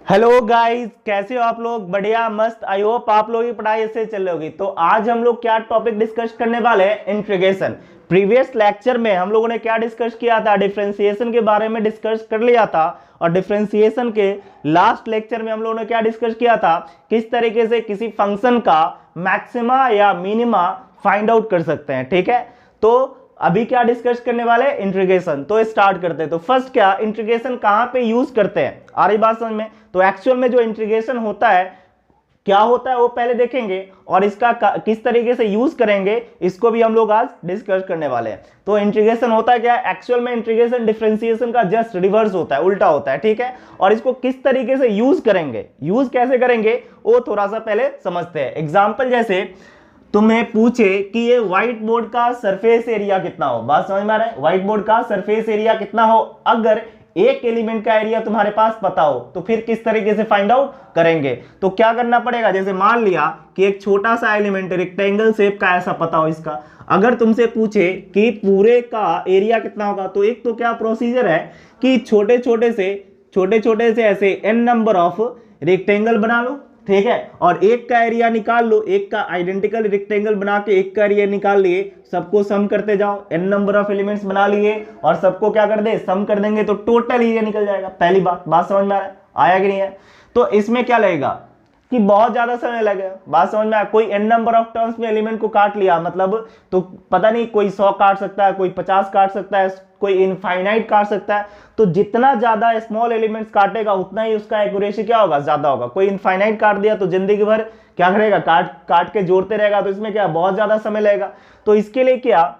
Hello guys, कैसे हो आप लोग? बढ़िया, मस्त। आई होप आप लोग की पढ़ाई ऐसे चल रही होगी। तो आज हम लोग क्या टॉपिक डिस्कस करने वाले हैं? इंटीग्रेशन। प्रीवियस लेक्चर में हम लोगों ने क्या डिस्कस किया था? डिफरेंशिएशन के बारे में डिस्कस कर लिया था। और डिफरेंशिएशन के लास्ट लेक्चर में हम लोगों ने क्या डिस्कस किया था? किस तरीके से किसी फंक्शन का मैक्सिमा या मिनिमा फाइंड आउट कर सकते हैं। ठीक है, तो अभी क्या डिस्कस करने वाले? इंटीग्रेशन। तो स्टार्ट करते हैं। तो फर्स्ट, क्या इंटीग्रेशन कहां पे यूज करते हैं? आ रही बात समझ में? तो एक्चुअल में जो इंटीग्रेशन होता है, क्या होता है वो पहले देखेंगे, और इसका किस तरीके से यूज करेंगे इसको भी हम लोग आज डिस्कस करने वाले हैं। तो इंटीग्रेशन होता है क्या? एक्चुअल में इंटीग्रेशन डिफरेंशिएशन का जस्ट रिवर्स होता है, उल्टा होता है। ठीक है, और इसको किस तरीके से यूज करेंगे, यूज कैसे करेंगे, वो थोड़ा सा पहले समझते हैं। एग्जाम्पल, जैसे तुम्हें पूछे कि ये व्हाइट बोर्ड का सरफेस एरिया कितना हो। बात समझ में आ रहा है? व्हाइट बोर्ड का सरफेस एरिया कितना हो, अगर एक एलिमेंट का एरिया तुम्हारे पास पता हो तो फिर किस तरीके से फाइंड आउट करेंगे? तो क्या करना पड़ेगा? जैसे मान लिया कि एक छोटा सा एलिमेंट रेक्टेंगल शेप का ऐसा पता हो इसका, अगर तुमसे पूछे कि पूरे का एरिया कितना होगा, तो एक तो क्या प्रोसीजर है कि छोटे छोटे से ऐसे n नंबर ऑफ रेक्टेंगल बना लो। ठीक है, और एक का एरिया निकाल लो, एक का आइडेंटिकल रेक्टेंगल बना के एक का एरिया निकाल लिए, सबको सम करते जाओ, n नंबर ऑफ एलिमेंट्स बना लिए और सबको क्या कर दे? सम कर देंगे तो टोटल एरिया निकल जाएगा। पहली बात समझ में आ रहा है? आया कि नहीं है? तो इसमें क्या लगेगा कि बहुत ज्यादा समय लगेगा। बात समझ में आया? कोई n नंबर ऑफ टर्म्स में एलिमेंट को काट लिया, मतलब तो पता नहीं, कोई 100 काट सकता है, कोई 50 काट सकता है, कोई इनफाइनाइट काट सकता है। तो जितना ज्यादा स्मॉल एलिमेंट्स काटेगा उतना ही उसका एक्यूरेसी क्या होगा? ज्यादा होगा। कोई इनफाइनाइट काट दिया तो जिंदगी भर क्या करेगा? काट के जोड़ते रहेगा, तो इसमें क्या बहुत ज्यादा समय लगेगा। तो इसके लिए क्या,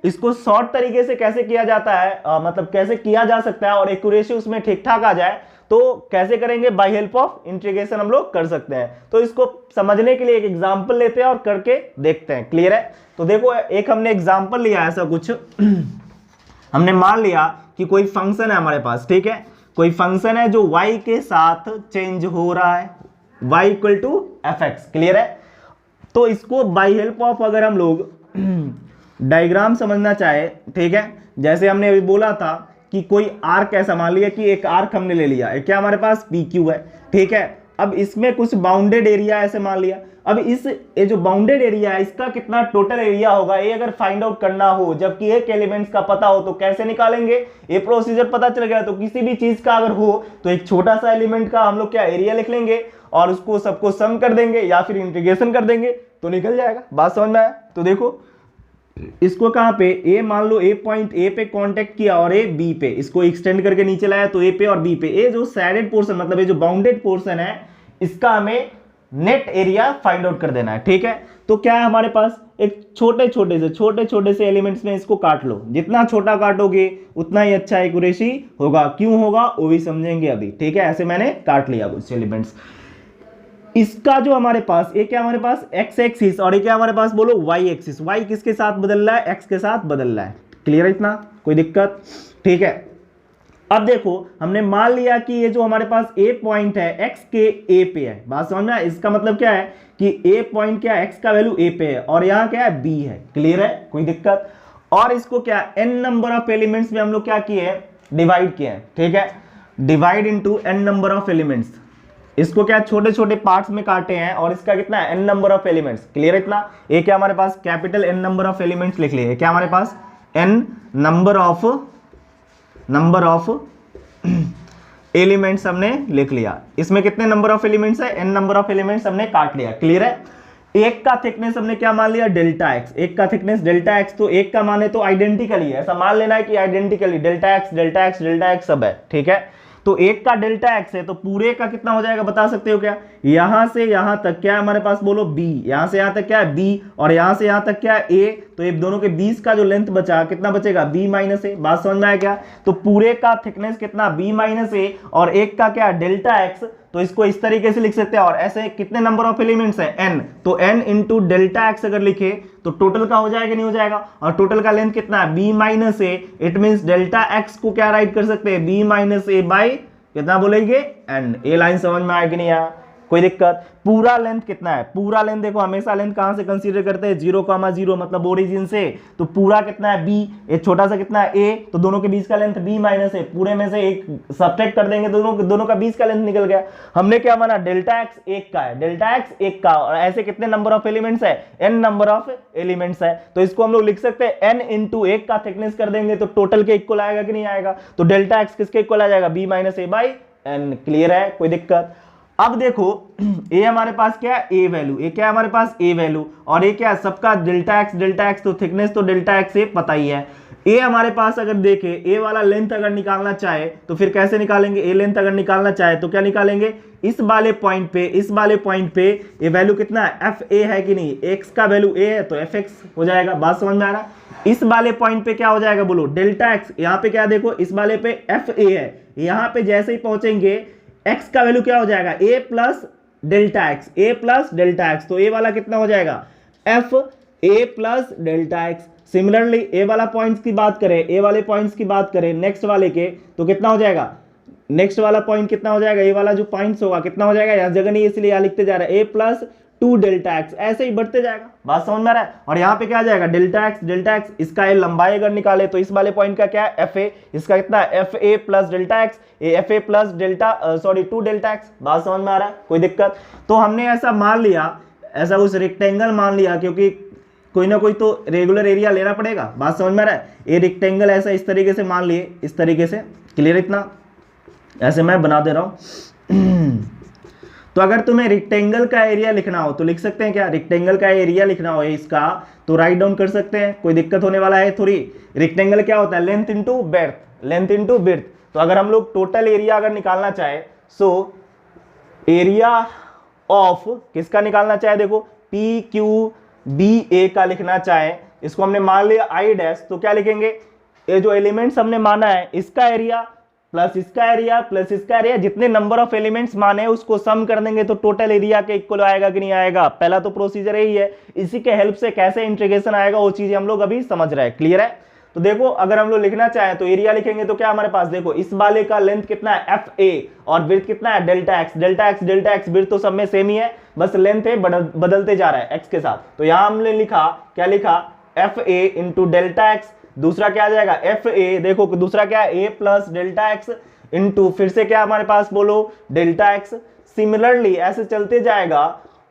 इसको शॉर्ट तरीके से कैसे किया जाता है, मतलब कैसे किया जा सकता है और एक्यूरेसी उसमें ठीक ठाक आ जाए, तो कैसे करेंगे? बाय हेल्प ऑफ इंटीग्रेशन हम लोग कर सकते हैं। तो इसको समझने के लिए एक एग्जांपल लेते हैं और करके देखते हैं। क्लियर है? तो देखो, एक हमने एग्जांपल लिया ऐसा कुछ हमने मान लिया कि कोई फंक्शन है हमारे पास। ठीक है, कोई फंक्शन है जो y के साथ चेंज हो रहा है, y equal to f x. Clear है? तो इसको बाय हेल्प ऑफ अगर हम लोग डायग्राम समझना चाहे, ठीक है, जैसे हमने अभी बोला था कि कोई आर्क ऐसा, मान लिया कि एक आर्क हमने ले लिया, क्या हमारे पास पी क्यू है। ठीक है, अब इसमें कुछ बाउंडेड एरिया ऐसे मान लिया। अब ये जो बाउंडेड एरिया है इसका कितना टोटल एरिया होगा, ये अगर फाइंड आउट करना हो, जबकि एक एलिमेंट्स का पता हो, तो कैसे निकालेंगे? ये प्रोसीजर पता चल गया। तो किसी भी चीज का अगर हो तो एक छोटा सा एलिमेंट का हम लोग क्या एरिया लिख लेंगे और उसको सबको सम कर देंगे या फिर इंटीग्रेशन कर देंगे तो निकल जाएगा। बात समझ में आया? तो देखो, इसको कहां पे, ए मान लो, ए पॉइंट ए पे कांटेक्ट किया और ए बी पे, इसको एक्सटेंड करके नीचे लाया तो ए पे और बी पे। ये जो सैडेड पोर्शन, मतलब ये जो बाउंडेड पोर्शन है, इसका हमें नेट एरिया फाइंड आउट कर देना है। ठीक है, तो क्या है हमारे पास? एक छोटे छोटे से एलिमेंट्स में इसको काट लो। जितना छोटा काटोगे उतना ही अच्छा एक्यूरेसी होगा। क्यों होगा वो भी समझेंगे अभी। ठीक है, ऐसे मैंने काट लिया कुछ एलिमेंट्स। इसका जो हमारे पास, ये क्या हमारे पास एक्स एक्सिस, और ये क्या हमारे पास, बोलो वाई एक्सिस। वाई किसके साथ बदल रहा है? एक्स के साथ बदल रहा है। क्लियर है? इतना कोई दिक्कत? ठीक है, अब देखो, हमने मान लिया कि ये जो हमारे पास ए पॉइंट है एक्स के ए पे है। बात समझ में? इसका मतलब क्या है कि ए पॉइंट क्या है, एक्स का वैल्यू ए पे है और यहां क्या है, बी है। क्लियर है? कोई दिक्कत? और इसको क्या, एन नंबर ऑफ एलिमेंट्स में हम लोग क्या किए हैं? डिवाइड किए हैं। ठीक है, divide into n number of elements. इसको क्या छोटे छोटे पार्ट्स में काटे हैं और इसका कितना है? N number of elements. Clear है? इतना ये क्या हमारे पास capital n number of elements लिख लिए। क्या हमारे पास? एन नंबर ऑफ एलिमेंट्स हमने लिख लिया। इसमें कितने नंबर ऑफ एलिमेंट्स है? एन नंबर ऑफ एलिमेंट्स हमने काट लिया। क्लियर है? एक का थिकनेस हमने क्या मान लिया? Delta x. एक का थिकनेस डेल्टा एक्स, तो एक का माने तो आइडेंटिकली है, ऐसा मान लेना है कि identically delta x delta x delta x सब है। ठीक है, तो एक का डेल्टा एक्स है तो पूरे का कितना हो जाएगा बता सकते हो क्या? यहां से यहां तक क्या है हमारे पास, बोलो बी। यहां से यहां तक क्या है? बी। और यहां से यहां तक क्या है? ए। तो ये दोनों के बीच का जो लेंथ बचा, कितना बचेगा? बी माइनस ए। बात समझ में आया क्या? तो पूरे का थिकनेस कितना? बी माइनस ए, और एक का क्या? Delta x. तो इसको इस तरीके से लिख सकते हैं। और ऐसे कितने नंबर ऑफ एलिमेंट्स है? एन। तो एन इंटू डेल्टा एक्स अगर लिखे तो टोटल का हो जाएगा, नहीं हो जाएगा? और टोटल का लेंथ कितना है? B minus a. It mean delta x को क्या राइट कर सकते हैं? बी माइनस ए बाई कितना बोलेंगे? एन। ए लाइन समझ में आया कि नहीं आया? कोई दिक्कत? पूरा लेंथ कितना है? पूरा लेंथ देखो हमेशा लेंथ कहां से कंसीडर करते हैं? 0,0 मतलब ओरिजिन से। तो पूरा कितना है? b। ये छोटा सा कितना है? a। तो दोनों के बीच का लेंथ b माइनस है। पूरे में से एक सब्ट्रैक्ट कर देंगे, दोनों का बीच का लेंथ निकल गया। हमने क्या माना? डेल्टा x 1 का है, डेल्टा x 1 का। और ऐसे कितने नंबर ऑफ एलिमेंट्स है? n नंबर ऑफ एलिमेंट्स है। तो इसको हम लोग लिख सकते हैं n इंटू 1 का थिकनेस कर देंगे तो टोटल के इक्वल आएगा कि नहीं आएगा? तो डेल्टा x किसके इक्वल आ जाएगा? b minus a by n। Clear है? कोई दिक्कत? अब देखो a हमारे पास क्या है? a value. a क्या है हमारे पास? a value. और ये क्या है? सबका डेल्टा x, तो थिकनेस तो डेल्टा x से पता ही है। a हमारे पास अगर देखे a वाला लेंथ अगर निकालना चाहे तो फिर कैसे निकालेंगे? a लेंथ अगर निकालना चाहे तो क्या निकालेंगे? इस वाले पॉइंट पे ये वैल्यू कितना है? fa है कि नहीं? x का वैल्यू a है तो fx हो जाएगा। बात समझ में आ रहा? इस वाले पॉइंट पे क्या हो जाएगा बोलो? Delta x। यहाँ पे क्या देखो, इस वाले पे fa है, यहाँ पे जैसे ही पहुंचेंगे x का वैल्यू क्या हो जाएगा? a plus delta x. तो a वाला कितना हो जाएगा? f a plus delta x. Similarly a वाला पॉइंट्स की बात करें, ए वाले पॉइंट्स की बात करें नेक्स्ट वाले के, तो कितना हो जाएगा? नेक्स्ट वाला पॉइंट कितना हो जाएगा? ए वाला जो पॉइंट्स होगा कितना हो जाएगा? यहां जगह नहीं इसलिए यहां लिखते जा रहा है a प्लस 2 डेल्टा एक्स। ऐसे ही बढ़ते जाएगा। बात समझ में आ रहा है? और यहाँ पे क्या आ जाएगा? Delta x. इसका ये लंबाई अगर निकाले तो इस वाले पॉइंट का क्या है? fa। इसका कितना है? fa plus delta x, fa plus 2 delta x. बात समझ में आ रहा है? कोई दिक्कत? तो हमने ऐसा मान लिया, ऐसा कुछ रेक्टेंगल मान लिया, क्योंकि कोई ना कोई तो रेगुलर एरिया लेना पड़ेगा। बात समझ में आ रहा है? ये रेक्टेंगल ऐसा इस तरीके से मान लिए, इस तरीके से। क्लियर? इतना ऐसे मैं बना दे रहा हूं। तो अगर तुम्हें रेक्टेंगल का एरिया लिखना हो तो लिख सकते हैं क्या? रेक्टेंगल का एरिया लिखना हो इसका तो राइट डाउन कर सकते हैं, कोई दिक्कत होने वाला है थोड़ी? रेक्टेंगल क्या होता है? Length into breadth. तो अगर हम लोग टोटल एरिया अगर निकालना चाहे, सो एरिया ऑफ किसका निकालना चाहे? देखो PQBA का लिखना चाहे, इसको हमने मान लिया I डैश, तो क्या लिखेंगे? ये जो एलिमेंट्स हमने माना है इसका एरिया प्लस इसका एरिया, जितने नंबर ऑफ एलिमेंट्स माने उसको सम कर देंगे तो टोटल एरिया के इक्वल आएगा कि नहीं आएगा? पहला तो प्रोसीजर यही है। इसी के हेल्प से कैसे इंटीग्रेशन आएगा वो चीजें हम लोग अभी समझ रहे हैं। क्लियर है? तो देखो अगर हम लोग लिखना चाहें तो एरिया लिखेंगे तो क्या हमारे पास? देखो इस वाले का लेंथ कितना है? fa। और विड्थ कितना है? Delta x. विड्थ तो सब में सेम ही है, बस लेंथ है बदलते जा रहा है x के साथ। तो यहां हमने लिखा, क्या लिखा? fa into delta x. दूसरा क्या आ जाएगा? fa। देखो दूसरा क्या है? a plus delta x into फिर से क्या हमारे पास बोलो? Delta x. सिमिलरली ऐसे चलते जाएगा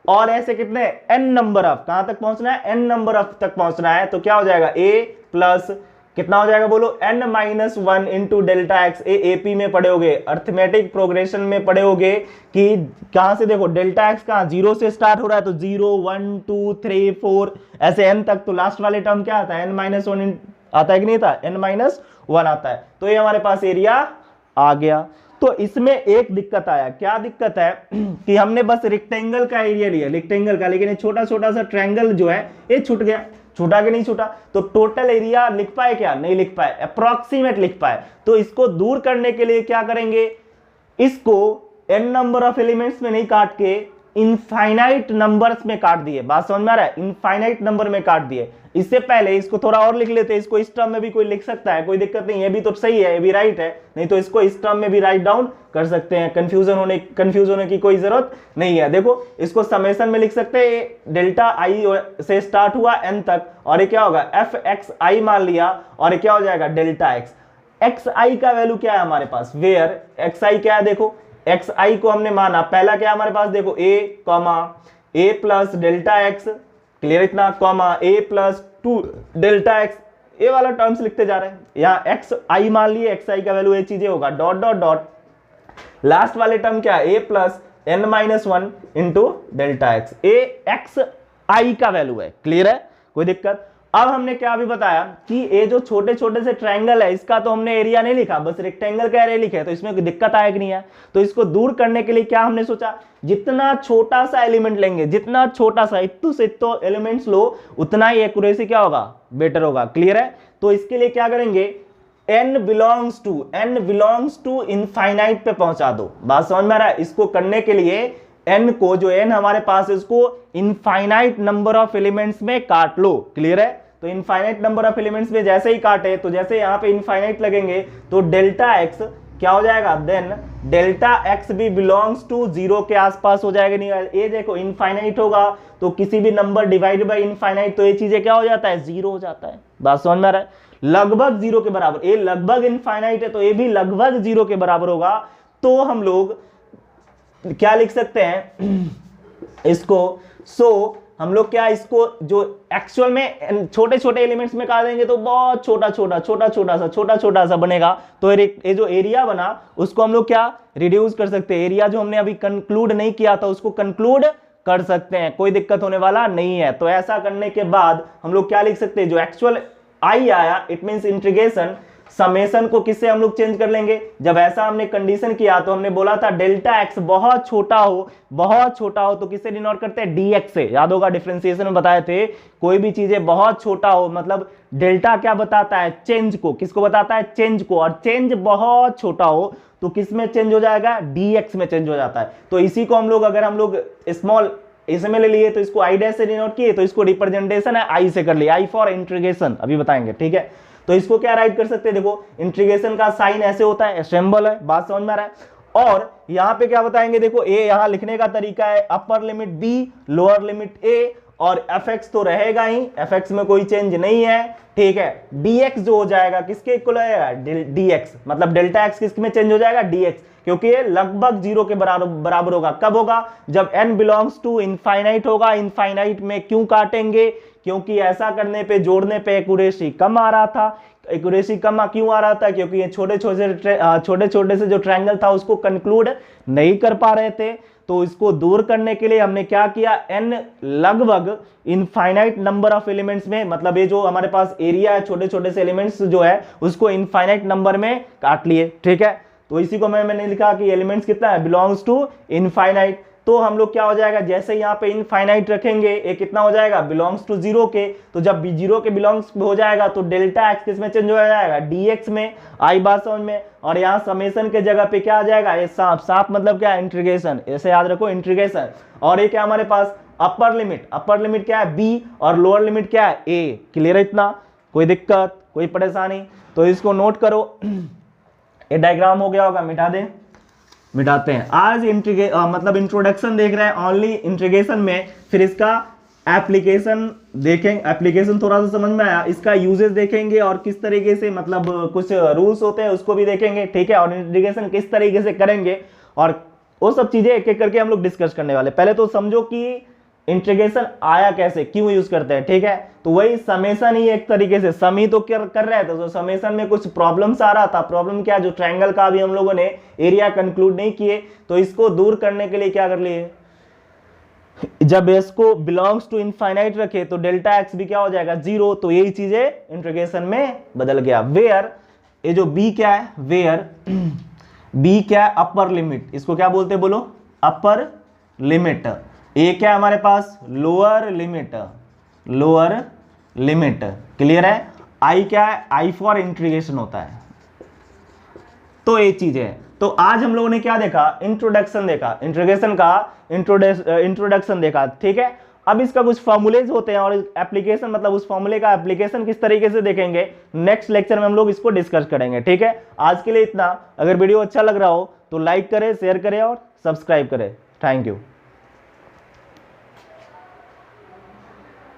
और ऐसे कितने? n नंबर ऑफ, कहां तक पहुंचना है? n नंबर ऑफ तक पहुंचना है। तो क्या हो जाएगा? a प्लस कितना हो जाएगा बोलो? n minus 1 into delta x. AP में पढ़े होगे, अर्थमेटिक प्रोग्रेशन में पढ़े होगे कि कहां से देखो डेल्टा एक्स कहां 0 से स्टार्ट हो रहा है, तो 0 1 2 3 4 ऐसे n तक। तो लास्ट वाले टर्म क्या आता है? n माइनस 1 आता है कि नहीं था? n माइनस 1 आता है। तो ये हमारे पास एरिया आ गया। तो इसमें एक दिक्कत आया, क्या दिक्कत है? कि हमने बस रेक्टेंगल का एरिया लिया, रेक्टेंगल का, लेकिन छोटा छोटा सा ट्रायंगल जो है ये छूट गया। छूटा कि नहीं छूटा? तो टोटल एरिया लिख पाए क्या? नहीं लिख पाए, अप्रोक्सीमेट लिख पाए। तो इसको दूर करने के लिए क्या करेंगे? इसको n नंबर ऑफ एलिमेंट्स में नहीं काट के इनफाइनाइट नंबर्स में काट दिए। बात समझ में आ रहा है? इनफाइनाइट नंबर में काट दिए। इससे पहले इसको थोड़ा और लिख लेते, इसको इस टर्म में भी कोई लिख सकता है, कोई दिक्कत नहीं है, भी तो सही है, ये भी राइट है, नहीं तो इसको इस टर्म में भी राइट डाउन कर सकते हैं। कंफ्यूज होने की कोई जरूरत नहीं है। देखो इसको समेशन में लिख सकते हैं, डेल्टा आई से स्टार्ट हुआ n तक, और ये क्या होगा? fxi मान लिया, और ये क्या हो जाएगा? Delta x. xi का वैल्यू क्या है हमारे पास? वेयर xi क्या है? देखो xi को हमने माना, पहला क्या हमारे पास? देखो a plus delta x. Clear? इतना comma a plus 2 delta x, ये वाला टर्म्स लिखते जा रहे हैं। यहाँ xi मान लिए, xi का वैल्यू ये चीजें होगा, डॉट डॉट डॉट। लास्ट वाले टर्म क्या है? a plus n minus 1 into delta x. a xi का वैल्यू है। क्लियर है? कोई दिक्कत? अब हमने क्या अभी बताया कि ये जो छोटे छोटे से ट्रायंगल है इसका तो हमने एरिया नहीं लिखा, बस रेक्टेंगल का एरिया लिखे, तो इसमें कोई दिक्कत आएगी नहीं है। तो इसको दूर करने के लिए क्या हमने सोचा? जितना छोटा सा एलिमेंट लेंगे, जितना छोटा सा इतु से तो एलिमेंट्स लो, उतना ही एक्यूरेसी क्या होगा? बेटर होगा। क्लियर है? तो इसके लिए क्या करेंगे? n बिलोंग्स टू इनफाइनाइट पे पहुंचा दो। बात समझ में आ रहा है? इसको करने के लिए n को, जो n हमारे पास है, उसको इनफाइनाइट नंबर ऑफ एलिमेंट्स में काट लो। क्लियर है? तो इनफाइनाइट नंबर ऑफ एलिमेंट्स में जैसे ही काटे, तो जैसे यहाँ पे इनफाइनाइट लगेंगे तो डेल्टा एक्स क्या हो जाएगा, देन डेल्टा एक्स भी बिलोंग्स टू जीरो के आसपास हो जाएगा। नहीं ये देखो इनफाइनाइट होगा तो किसी भी नंबर डिवाइड बाय इनफाइनाइट तो ये चीजें क्या हो जाता है, जीरो हो जाता है। बात समझ में आ रहा है, लगभग जीरो के बराबर, ये लगभग इनफाइनाइट है तो ये भी लगभग जीरो के बराबर होगा। तो हम लोग क्या लिख सकते हैं इसको, हम लोग क्या इसको जो एक्चुअल में छोटे छोटे एलिमेंट्स में काट देंगे तो बहुत छोटा छोटा सा बनेगा। तो ये जो एरिया बना उसको हम लोग क्या रिड्यूस कर सकते हैं, एरिया जो हमने अभी कंक्लूड नहीं किया था उसको कंक्लूड कर सकते हैं, कोई दिक्कत होने वाला नहीं है। तो ऐसा करने के बाद हम लोग क्या लिख सकते हैं, जो एक्चुअल आई आया इट मींस इंटीग्रेशन, समेशन को किससे हम लोग चेंज कर लेंगे। जब ऐसा हमने कंडीशन किया तो हमने बोला था डेल्टा एक्स बहुत छोटा हो तो किससे डिनोट करते हैं, डीएक्स से। याद होगा डिफरेंशिएशन में बताए थे, कोई भी चीजें बहुत छोटा हो मतलब डेल्टा क्या बताता है, चेंज को, किसको बताता है, चेंज को, और चेंज बहुत छोटा हो तो किस में चेंज हो जाएगा, डीएक्स में चेंज हो जाता है। तो इसी को हम लोग अगर हम लोग स्मॉल इसमें ले लिए तो इसको आई डैश से डिनोट किए तो इसको रिप्रेजेंटेशन है आई से कर लिया, आई फॉर इंटीग्रेशन, अभी बताएंगे ठीक है। तो इसको क्या राइट कर सकते हैं, देखो इंटीग्रेशन का साइन ऐसे होता है, सिंबल है, बात समझ में आ रहा है। और यहां पे क्या बताएंगे, देखो ए यहां लिखने का तरीका है upper limit b lower limit a, और fx तो रहेगा ही, fx में कोई चेंज नहीं है ठीक है। dx जो हो जाएगा किसके इक्वल है, dx, मतलब डेल्टा x किस में चेंज हो जाएगा, dx, क्योंकि ये लगभग जीरो के बराबर होगा। कब होगा, जब n बिलोंग्स टू इनफाइनाइट होगा। इनफाइनाइट में क्यों काटेंगे, क्योंकि ऐसा करने पे जोड़ने पे एक्यूरेसी कम आ रहा था। एक्यूरेसी कम क्यों आ रहा था, क्योंकि ये छोटे छोटे से जो ट्रायंगल था उसको कंक्लूड नहीं कर पा रहे थे। तो इसको दूर करने के लिए हमने क्या किया, n लगभग इनफाइनाइट नंबर ऑफ एलिमेंट्स में, मतलब ये जो हमारे पास एरिया है छोटे छोटे से एलिमेंट्स जो है उसको इनफाइनाइट नंबर में काट लिए ठीक है। तो इसी को मैंने लिखा कि एलिमेंट्स कितना है, बिलोंग्स टू इनफाइनाइट। तो हम लोग क्या हो जाएगा, जैसे यहाँ पे इनफाइनाइट रखेंगे ये कितना हो जाएगा, बिलोंग्स टू जीरो के। तो जब जीरो के बिलोंग्स हो जाएगा तो डेल्टा एक्स किस में चेंज हो जाएगा, डीएक्स में, आई बात समझ में। और यहाँ समेशन के जगह पे क्या आ जाएगा, ये सांप मतलब क्या, इंटीग्रेशन, ऐसे याद रखो इंटीग्रेशन। और ये क्या हमारे पास अपर लिमिट क्या है, बी, और लोअर लिमिट क्या है, ए। क्लियर है इतना, कोई दिक्कत कोई परेशानी, तो इसको नोट करो। ये डायग्राम हो गया होगा, मिटाते हैं। आज मतलब इंट्रोडक्शन देख रहे हैं ओनली इंटीग्रेशन में, फिर इसका एप्लीकेशन देखेंगे, एप्लीकेशन थोड़ा सा समझ में आया, इसका यूजेस देखेंगे और किस तरीके से मतलब कुछ रूल्स होते हैं उसको भी देखेंगे ठीक है, और इंटीग्रेशन किस तरीके से करेंगे और वो सब चीजें एक एक करके हम लोग डिस्कस करने वाले। पहले तो समझो कि इंटीग्रेशन आया कैसे, क्यों यूज करते हैं ठीक है। तो वही समेशन ही एक तरीके से, सम ही तो कर रहे थे, तो समेशन में कुछ प्रॉब्लम्स आ रहा था। प्रॉब्लम क्या, जो ट्रायंगल का भी हम लोगों ने एरिया कंक्लूड नहीं किए, तो इसको दूर करने के लिए क्या कर लिए, जब इसको बिलोंग्स टू इनफाइनाइट रखे तो डेल्टा एक्स भी क्या हो जाएगा, जीरो। तो यही चीजें इंटीग्रेशन में बदल गया। वेयर, ये जो बी क्या है, वेयर बी क्या है, अपर लिमिट, इसको क्या बोलते हैं बोलो, अपर लिमिट। ए क्या है हमारे पास, लोअर लिमिट। क्लियर है। आई क्या है, आई फॉर इंटीग्रेशन होता है। तो ये चीजें है। तो आज हम लोगों ने क्या देखा, इंट्रोडक्शन देखा, इंटीग्रेशन का इंट्रोडक्शन देखा ठीक है। अब इसका कुछ फॉर्मूलेज होते हैं और एप्लीकेशन, मतलब उस फॉर्मूले का एप्लीकेशन किस तरीके से देखेंगे नेक्स्ट लेक्चर में हम लोग इसको डिस्कस करेंगे ठीक है। आज के लिए इतना। अगर वीडियो अच्छा लग रहा हो तो लाइक करें, शेयर करें और सब्सक्राइब करें। Thank you.